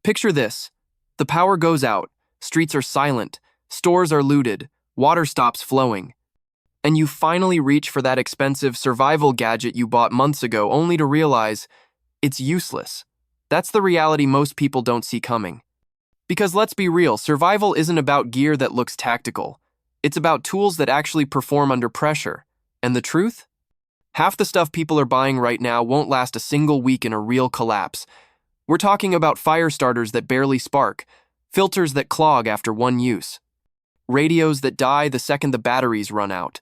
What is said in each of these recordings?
Picture this. The power goes out, streets are silent, stores are looted, water stops flowing, and you finally reach for that expensive survival gadget you bought months ago only to realize it's useless. That's the reality most people don't see coming. Because let's be real, survival isn't about gear that looks tactical. It's about tools that actually perform under pressure. And the truth? Half the stuff people are buying right now won't last a single week in a real collapse. We're talking about fire starters that barely spark, filters that clog after one use, radios that die the second the batteries run out.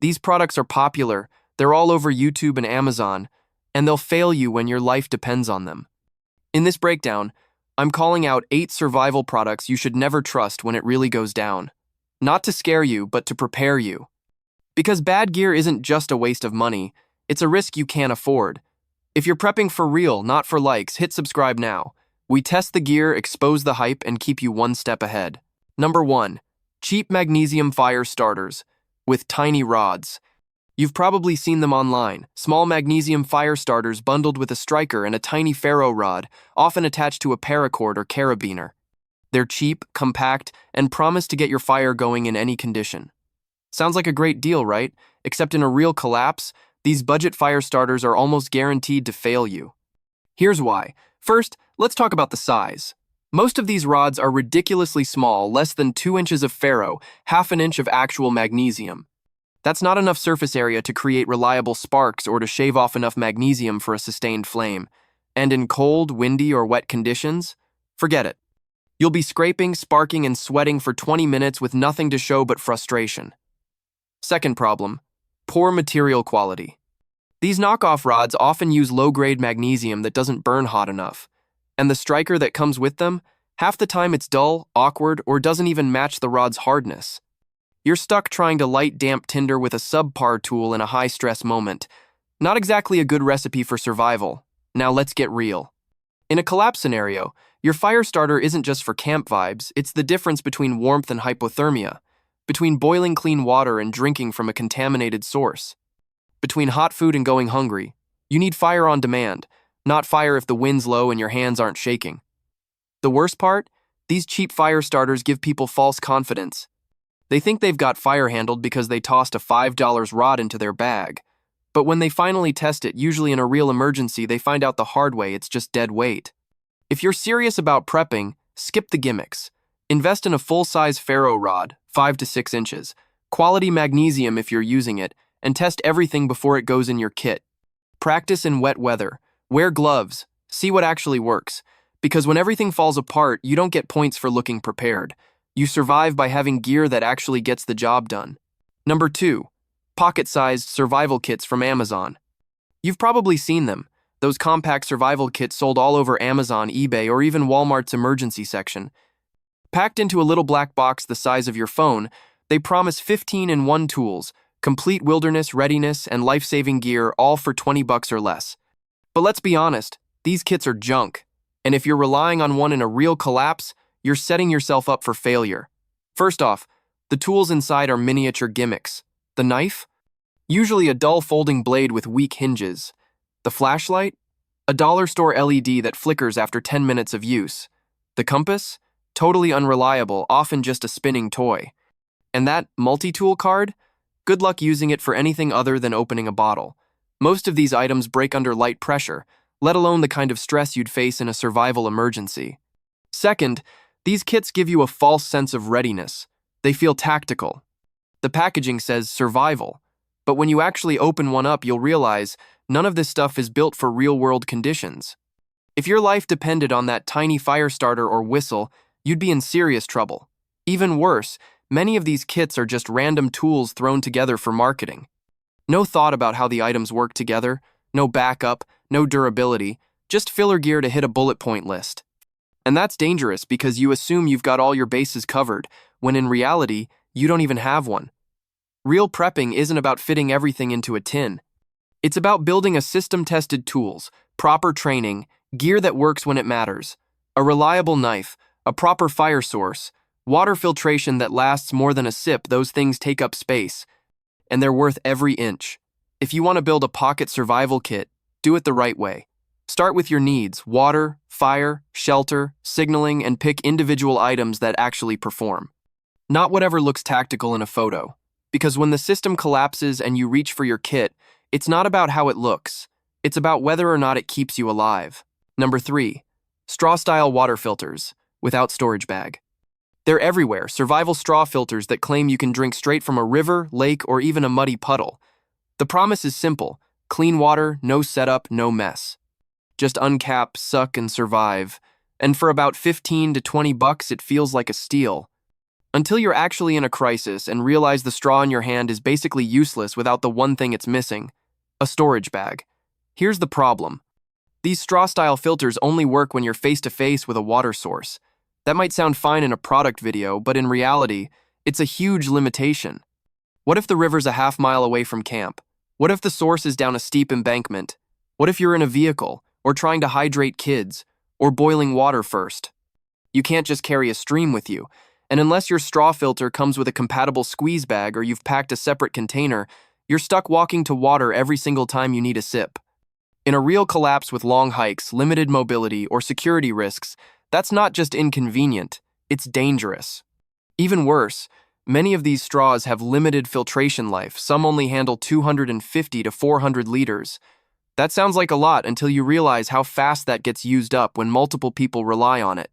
These products are popular, they're all over YouTube and Amazon, and they'll fail you when your life depends on them. In this breakdown, I'm calling out 8 survival products you should never trust when it really goes down. Not to scare you, but to prepare you. Because bad gear isn't just a waste of money, it's a risk you can't afford. If you're prepping for real, not for likes, hit subscribe now. We test the gear, expose the hype, and keep you one step ahead. Number 1. Cheap magnesium fire starters with tiny rods. You've probably seen them online. Small magnesium fire starters bundled with a striker and a tiny ferro rod, often attached to a paracord or carabiner. They're cheap, compact, and promise to get your fire going in any condition. Sounds like a great deal, right? Except in a real collapse, these budget fire starters are almost guaranteed to fail you. Here's why. First, let's talk about the size. Most of these rods are ridiculously small, less than 2 inches of ferro, half an inch of actual magnesium. That's not enough surface area to create reliable sparks or to shave off enough magnesium for a sustained flame. And in cold, windy, or wet conditions, forget it. You'll be scraping, sparking, and sweating for 20 minutes with nothing to show but frustration. Second problem, poor material quality. These knockoff rods often use low-grade magnesium that doesn't burn hot enough. And the striker that comes with them, half the time it's dull, awkward, or doesn't even match the rod's hardness. You're stuck trying to light damp tinder with a subpar tool in a high-stress moment. Not exactly a good recipe for survival. Now let's get real. In a collapse scenario, your fire starter isn't just for camp vibes, it's the difference between warmth and hypothermia, between boiling clean water and drinking from a contaminated source, between hot food and going hungry. You need fire on demand, not fire if the wind's low and your hands aren't shaking. The worst part? These cheap fire starters give people false confidence. They think they've got fire handled because they tossed a $5 rod into their bag. But when they finally test it, usually in a real emergency, they find out the hard way it's just dead weight. If you're serious about prepping, skip the gimmicks. Invest in a full-size ferro rod, 5 to 6 inches, quality magnesium if you're using it, and test everything before it goes in your kit. Practice in wet weather. Wear gloves. See what actually works. Because when everything falls apart, you don't get points for looking prepared. You survive by having gear that actually gets the job done. Number 2. Pocket-sized survival kits from Amazon. You've probably seen them. Those compact survival kits sold all over Amazon, eBay, or even Walmart's emergency section. Packed into a little black box the size of your phone, they promise 15-in-1 tools, complete wilderness readiness, and life-saving gear, all for $20 or less. But let's be honest, these kits are junk. And if you're relying on one in a real collapse, you're setting yourself up for failure. First off, the tools inside are miniature gimmicks. The knife? Usually a dull folding blade with weak hinges. The flashlight? A dollar store LED that flickers after 10 minutes of use. The compass? Totally unreliable, often just a spinning toy. And that multi-tool card? Good luck using it for anything other than opening a bottle. Most of these items break under light pressure, let alone the kind of stress you'd face in a survival emergency. Second, these kits give you a false sense of readiness. They feel tactical. The packaging says survival, but when you actually open one up, you'll realize none of this stuff is built for real-world conditions. If your life depended on that tiny fire starter or whistle, you'd be in serious trouble. Even worse, many of these kits are just random tools thrown together for marketing. No thought about how the items work together, no backup, no durability, just filler gear to hit a bullet point list. And that's dangerous because you assume you've got all your bases covered, when in reality, you don't even have one. Real prepping isn't about fitting everything into a tin. It's about building a system-tested tools, proper training, gear that works when it matters, a reliable knife, a proper fire source, water filtration that lasts more than a sip. Those things take up space, and they're worth every inch. If you want to build a pocket survival kit, do it the right way. Start with your needs: water, fire, shelter, signaling, and pick individual items that actually perform. Not whatever looks tactical in a photo. Because when the system collapses and you reach for your kit, it's not about how it looks. It's about whether or not it keeps you alive. Number 3. Strawstyle water filters, without storage bag. They're everywhere, survival straw filters that claim you can drink straight from a river, lake, or even a muddy puddle. The promise is simple: clean water, no setup, no mess. Just uncap, suck, and survive. And for about 15 to 20 bucks, it feels like a steal. Until you're actually in a crisis and realize the straw in your hand is basically useless without the one thing it's missing: a storage bag. Here's the problem. These Strawstyle filters only work when you're face-to-face with a water source. That might sound fine in a product video, but in reality, it's a huge limitation. What if the river's a half-mile away from camp? What if the source is down a steep embankment? What if you're in a vehicle, or trying to hydrate kids, or boiling water first? You can't just carry a stream with you, and unless your straw filter comes with a compatible squeeze bag or you've packed a separate container, you're stuck walking to water every single time you need a sip. In a real collapse with long hikes, limited mobility, or security risks, that's not just inconvenient, it's dangerous. Even worse, many of these straws have limited filtration life. Some only handle 250 to 400 liters. That sounds like a lot until you realize how fast that gets used up when multiple people rely on it.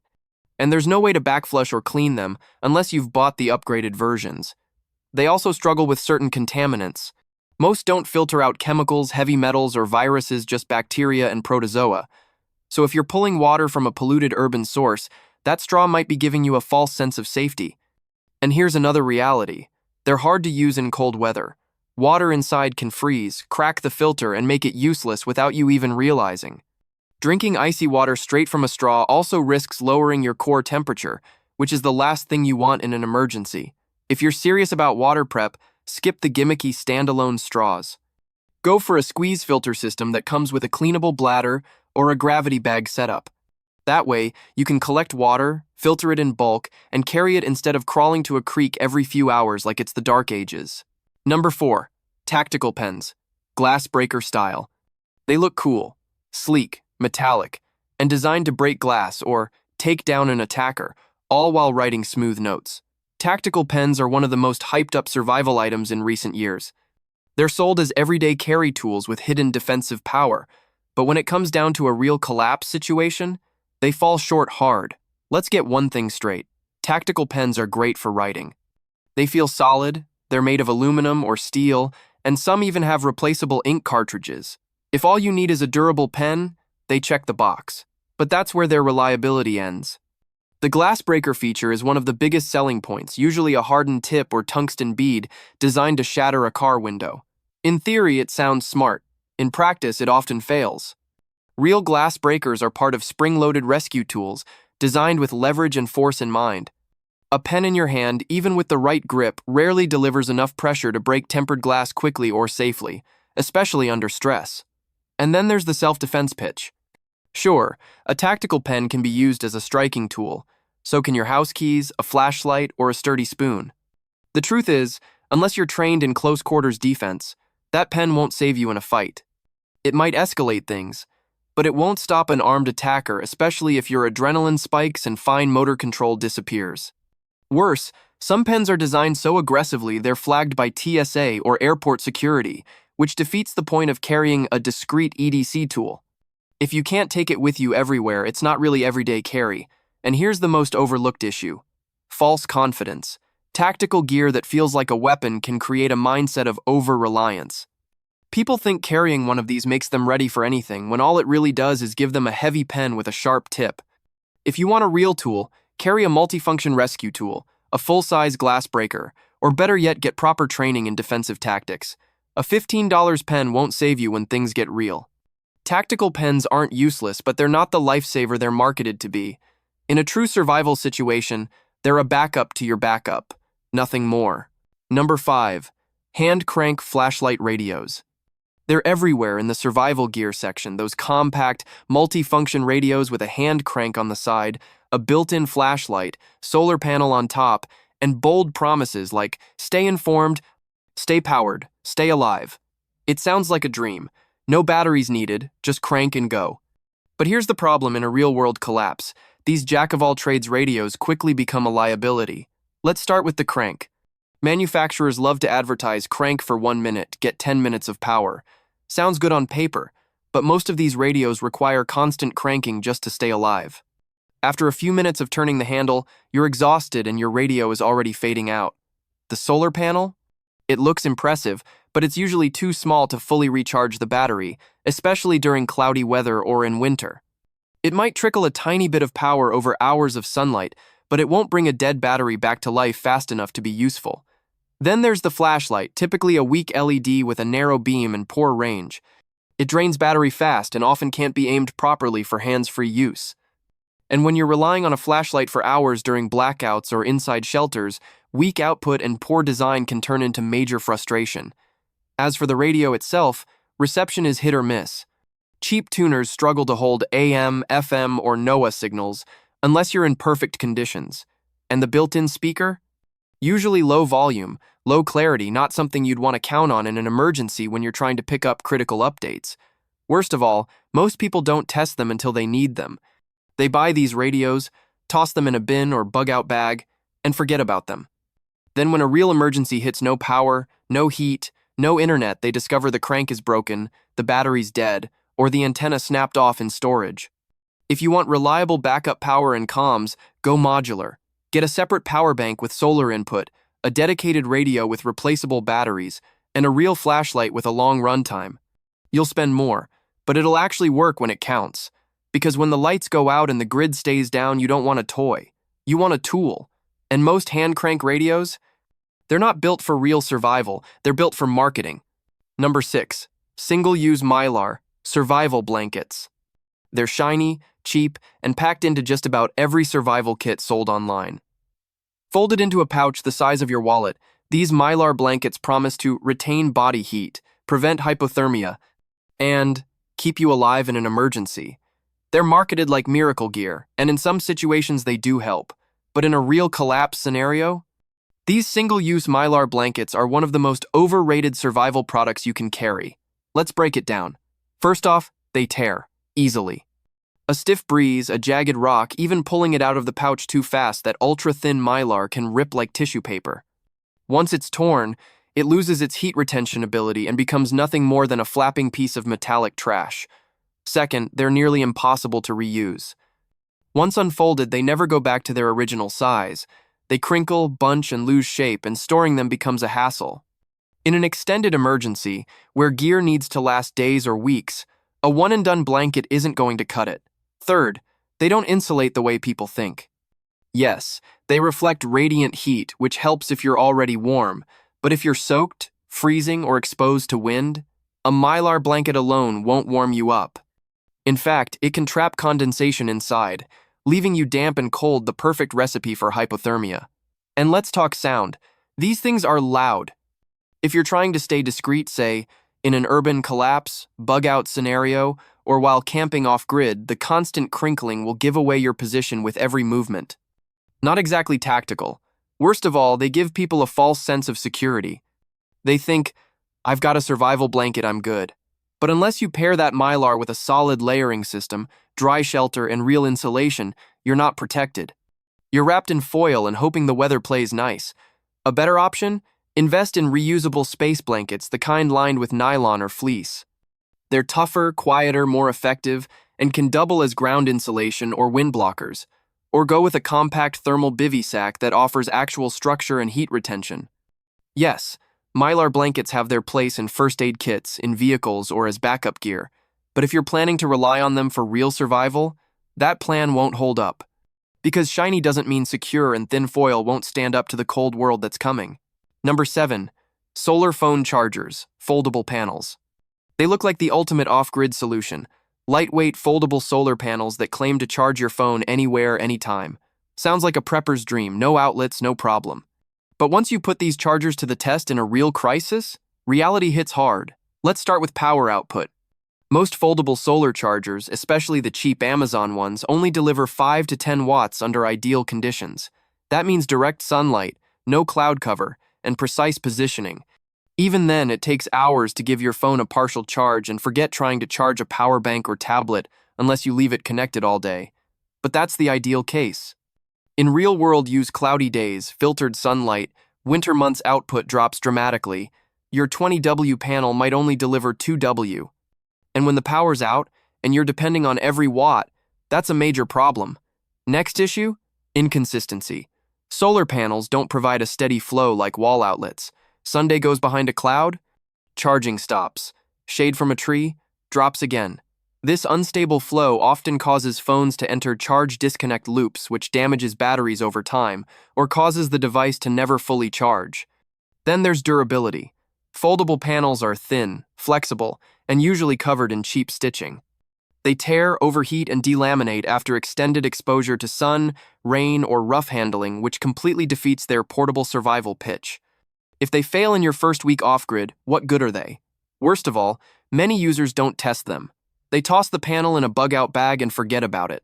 And there's no way to backflush or clean them unless you've bought the upgraded versions. They also struggle with certain contaminants. Most don't filter out chemicals, heavy metals, or viruses, just bacteria and protozoa. So if you're pulling water from a polluted urban source, that straw might be giving you a false sense of safety. And here's another reality. They're hard to use in cold weather. Water inside can freeze, crack the filter, and make it useless without you even realizing. Drinking icy water straight from a straw also risks lowering your core temperature, which is the last thing you want in an emergency. If you're serious about water prep, skip the gimmicky standalone straws. Go for a squeeze filter system that comes with a cleanable bladder or a gravity bag setup. That way, you can collect water, filter it in bulk, and carry it instead of crawling to a creek every few hours like it's the Dark Ages. Number 4. Tactical pens, glass breaker style. They look cool, sleek, metallic, and designed to break glass or take down an attacker, all while writing smooth notes. Tactical pens are one of the most hyped-up survival items in recent years. They're sold as everyday carry tools with hidden defensive power, but when it comes down to a real collapse situation, they fall short hard. Let's get one thing straight. Tactical pens are great for writing. They feel solid, they're made of aluminum or steel, and some even have replaceable ink cartridges. If all you need is a durable pen, they check the box. But that's where their reliability ends. The glass breaker feature is one of the biggest selling points, usually a hardened tip or tungsten bead designed to shatter a car window. In theory, it sounds smart. In practice, it often fails. Real glass breakers are part of spring-loaded rescue tools designed with leverage and force in mind. A pen in your hand, even with the right grip, rarely delivers enough pressure to break tempered glass quickly or safely, especially under stress. And then there's the self-defense pitch. Sure, a tactical pen can be used as a striking tool. So can your house keys, a flashlight, or a sturdy spoon. The truth is, unless you're trained in close quarters defense, that pen won't save you in a fight. It might escalate things, but it won't stop an armed attacker, especially if your adrenaline spikes and fine motor control disappears. Worse, some pens are designed so aggressively they're flagged by TSA or airport security, which defeats the point of carrying a discreet EDC tool. If you can't take it with you everywhere, it's not really everyday carry. And here's the most overlooked issue: false confidence. Tactical gear that feels like a weapon can create a mindset of over-reliance. People think carrying one of these makes them ready for anything, when all it really does is give them a heavy pen with a sharp tip. If you want a real tool, carry a multifunction rescue tool, a full-size glass breaker, or better yet, get proper training in defensive tactics. A $15 pen won't save you when things get real. Tactical pens aren't useless, but they're not the lifesaver they're marketed to be. In a true survival situation, they're a backup to your backup, nothing more. Number 5. Hand crank flashlight radios. They're everywhere in the survival gear section, those compact, multi-function radios with a hand crank on the side, a built-in flashlight, solar panel on top, and bold promises like stay informed, stay powered, stay alive. It sounds like a dream. No batteries needed, just crank and go. But here's the problem in a real-world collapse. These jack-of-all-trades radios quickly become a liability. Let's start with the crank. Manufacturers love to advertise crank for 1 minute, get 10 minutes of power. Sounds good on paper, but most of these radios require constant cranking just to stay alive. After a few minutes of turning the handle, you're exhausted and your radio is already fading out. The solar panel? It looks impressive, but it's usually too small to fully recharge the battery, especially during cloudy weather or in winter. It might trickle a tiny bit of power over hours of sunlight, but it won't bring a dead battery back to life fast enough to be useful. Then there's the flashlight, typically a weak LED with a narrow beam and poor range. It drains battery fast and often can't be aimed properly for hands-free use. And when you're relying on a flashlight for hours during blackouts or inside shelters, weak output and poor design can turn into major frustration. As for the radio itself, reception is hit or miss. Cheap tuners struggle to hold AM, FM, or NOAA signals unless you're in perfect conditions. And the built-in speaker? Usually low volume, low clarity, not something you'd want to count on in an emergency when you're trying to pick up critical updates. Worst of all, most people don't test them until they need them. They buy these radios, toss them in a bin or bug-out bag, and forget about them. Then when a real emergency hits no power, no heat, no internet, they discover the crank is broken, the battery's dead, or the antenna snapped off in storage. If you want reliable backup power and comms, go modular. Get a separate power bank with solar input, a dedicated radio with replaceable batteries, and a real flashlight with a long runtime. You'll spend more, but it'll actually work when it counts. Because when the lights go out and the grid stays down, you don't want a toy. You want a tool. And most hand crank radios? They're not built for real survival, they're built for marketing. Number 6. Single-use Mylar, survival blankets. They're shiny, cheap, and packed into just about every survival kit sold online. Folded into a pouch the size of your wallet, these Mylar blankets promise to retain body heat, prevent hypothermia, and keep you alive in an emergency. They're marketed like miracle gear, and in some situations they do help. But in a real collapse scenario, these single-use Mylar blankets are one of the most overrated survival products you can carry. Let's break it down. First off, they tear easily. A stiff breeze, a jagged rock, even pulling it out of the pouch too fast, that ultra-thin Mylar can rip like tissue paper. Once it's torn, it loses its heat retention ability and becomes nothing more than a flapping piece of metallic trash. Second, they're nearly impossible to reuse. Once unfolded, they never go back to their original size. They crinkle, bunch, and lose shape, and storing them becomes a hassle. In an extended emergency, where gear needs to last days or weeks, a one-and-done blanket isn't going to cut it. Third, they don't insulate the way people think. Yes, they reflect radiant heat, which helps if you're already warm, but if you're soaked, freezing, or exposed to wind, a Mylar blanket alone won't warm you up. In fact, it can trap condensation inside, leaving you damp and cold, the perfect recipe for hypothermia. And let's talk sound. These things are loud. If you're trying to stay discreet, say, in an urban collapse, bug-out scenario, or while camping off-grid, the constant crinkling will give away your position with every movement. Not exactly tactical. Worst of all, they give people a false sense of security. They think, I've got a survival blanket, I'm good. But unless you pair that Mylar with a solid layering system, dry shelter, and real insulation, you're not protected. You're wrapped in foil and hoping the weather plays nice. A better option? Invest in reusable space blankets, the kind lined with nylon or fleece. They're tougher, quieter, more effective, and can double as ground insulation or wind blockers. Or go with a compact thermal bivy sack that offers actual structure and heat retention. Yes, Mylar blankets have their place in first aid kits, in vehicles, or as backup gear. But if you're planning to rely on them for real survival, that plan won't hold up. Because shiny doesn't mean secure, and thin foil won't stand up to the cold world that's coming. Number 7. Solar phone chargers, foldable panels. They look like the ultimate off-grid solution. Lightweight, foldable solar panels that claim to charge your phone anywhere, anytime. Sounds like a prepper's dream, no outlets, no problem. But once you put these chargers to the test in a real crisis, reality hits hard. Let's start with power output. Most foldable solar chargers, especially the cheap Amazon ones, only deliver 5 to 10 watts under ideal conditions. That means direct sunlight, no cloud cover, and precise positioning. Even then, it takes hours to give your phone a partial charge, and forget trying to charge a power bank or tablet unless you leave it connected all day. But that's the ideal case. In real-world use, cloudy days, filtered sunlight, winter months output drops dramatically. Your 20W panel might only deliver 2W. And when the power's out, and you're depending on every watt, that's a major problem. Next issue? Inconsistency. Solar panels don't provide a steady flow like wall outlets. Sunday goes behind a cloud, charging stops. Shade from a tree, drops again. This unstable flow often causes phones to enter charge disconnect loops, which damages batteries over time, or causes the device to never fully charge. Then there's durability. Foldable panels are thin, flexible, and usually covered in cheap stitching. They tear, overheat, and delaminate after extended exposure to sun, rain, or rough handling, which completely defeats their portable survival pitch. If they fail in your first week off-grid, what good are they? Worst of all, many users don't test them. They toss the panel in a bug-out bag and forget about it.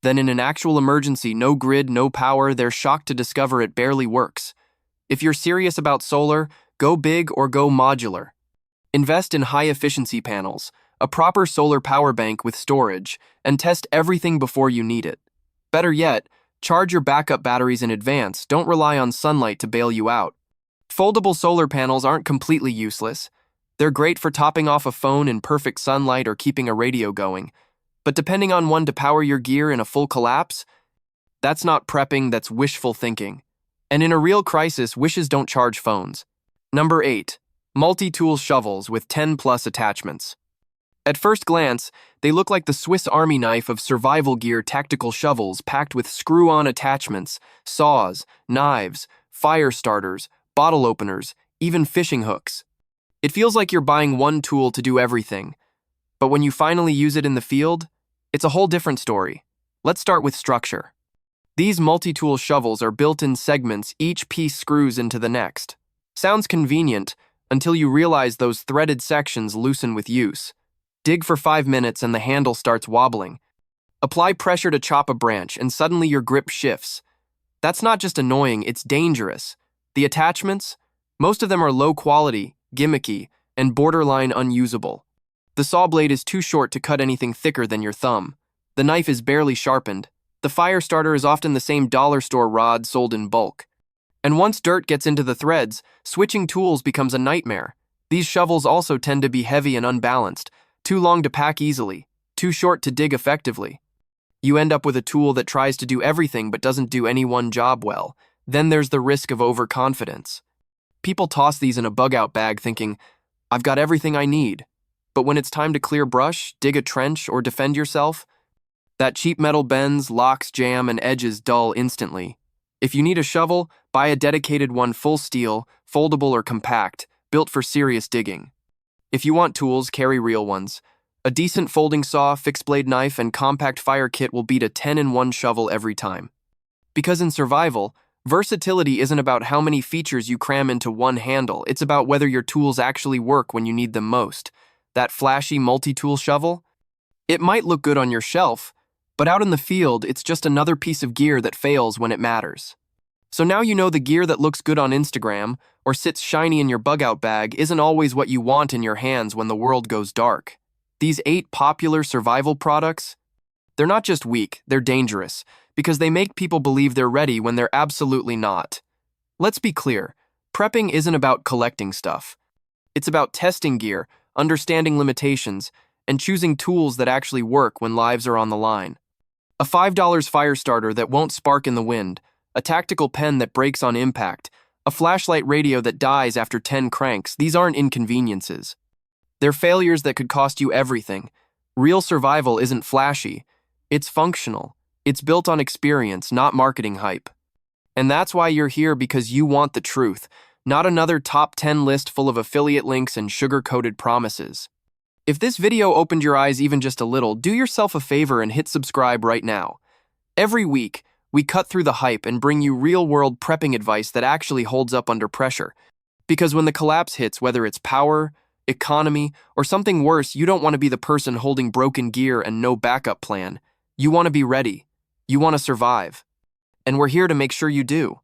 Then in an actual emergency, no grid, no power, they're shocked to discover it barely works. If you're serious about solar, go big or go modular. Invest in high-efficiency panels, a proper solar power bank with storage, and test everything before you need it. Better yet, charge your backup batteries in advance. Don't rely on sunlight to bail you out. Foldable solar panels aren't completely useless. They're great for topping off a phone in perfect sunlight or keeping a radio going. But depending on one to power your gear in a full collapse, that's not prepping, that's wishful thinking. And in a real crisis, wishes don't charge phones. Number 8. Multi-tool shovels with 10+ attachments. At first glance, they look like the Swiss Army knife of survival gear tactical shovels packed with screw-on attachments, saws, knives, fire starters, bottle openers, even fishing hooks. It feels like you're buying one tool to do everything. But when you finally use it in the field, it's a whole different story. Let's start with structure. These multi-tool shovels are built in segments, each piece screws into the next. Sounds convenient until you realize those threaded sections loosen with use. Dig for 5 minutes and the handle starts wobbling. Apply pressure to chop a branch and suddenly your grip shifts. That's not just annoying, it's dangerous. The attachments? Most of them are low quality, gimmicky, and borderline unusable. The saw blade is too short to cut anything thicker than your thumb. The knife is barely sharpened. The fire starter is often the same dollar store rod sold in bulk. And once dirt gets into the threads, switching tools becomes a nightmare. These shovels also tend to be heavy and unbalanced, too long to pack easily, too short to dig effectively. You end up with a tool that tries to do everything but doesn't do any one job well. Then there's the risk of overconfidence. People toss these in a bug-out bag thinking, I've got everything I need. But when it's time to clear brush, dig a trench, or defend yourself, that cheap metal bends, locks, jam, and edges dull instantly. If you need a shovel, buy a dedicated one, full steel, foldable or compact, built for serious digging. If you want tools, carry real ones. A decent folding saw, fixed-blade knife, and compact fire kit will beat a 10-in-1 shovel every time. Because in survival, versatility isn't about how many features you cram into one handle, it's about whether your tools actually work when you need them most. That flashy multi-tool shovel? It might look good on your shelf, but out in the field, it's just another piece of gear that fails when it matters. So now you know the gear that looks good on Instagram or sits shiny in your bug-out bag isn't always what you want in your hands when the world goes dark. These 8 popular survival products, they're not just weak, they're dangerous, because they make people believe they're ready when they're absolutely not. Let's be clear, prepping isn't about collecting stuff. It's about testing gear, understanding limitations, and choosing tools that actually work when lives are on the line. A $5 fire starter that won't spark in the wind, a tactical pen that breaks on impact, a flashlight radio that dies after 10 cranks, these aren't inconveniences. They're failures that could cost you everything. Real survival isn't flashy, it's functional. It's built on experience, not marketing hype. And that's why you're here, because you want the truth, not another top 10 list full of affiliate links and sugar-coated promises. If this video opened your eyes even just a little, do yourself a favor and hit subscribe right now. Every week, we cut through the hype and bring you real-world prepping advice that actually holds up under pressure. Because when the collapse hits, whether it's power, economy, or something worse, you don't want to be the person holding broken gear and no backup plan. You want to be ready. You want to survive. And we're here to make sure you do.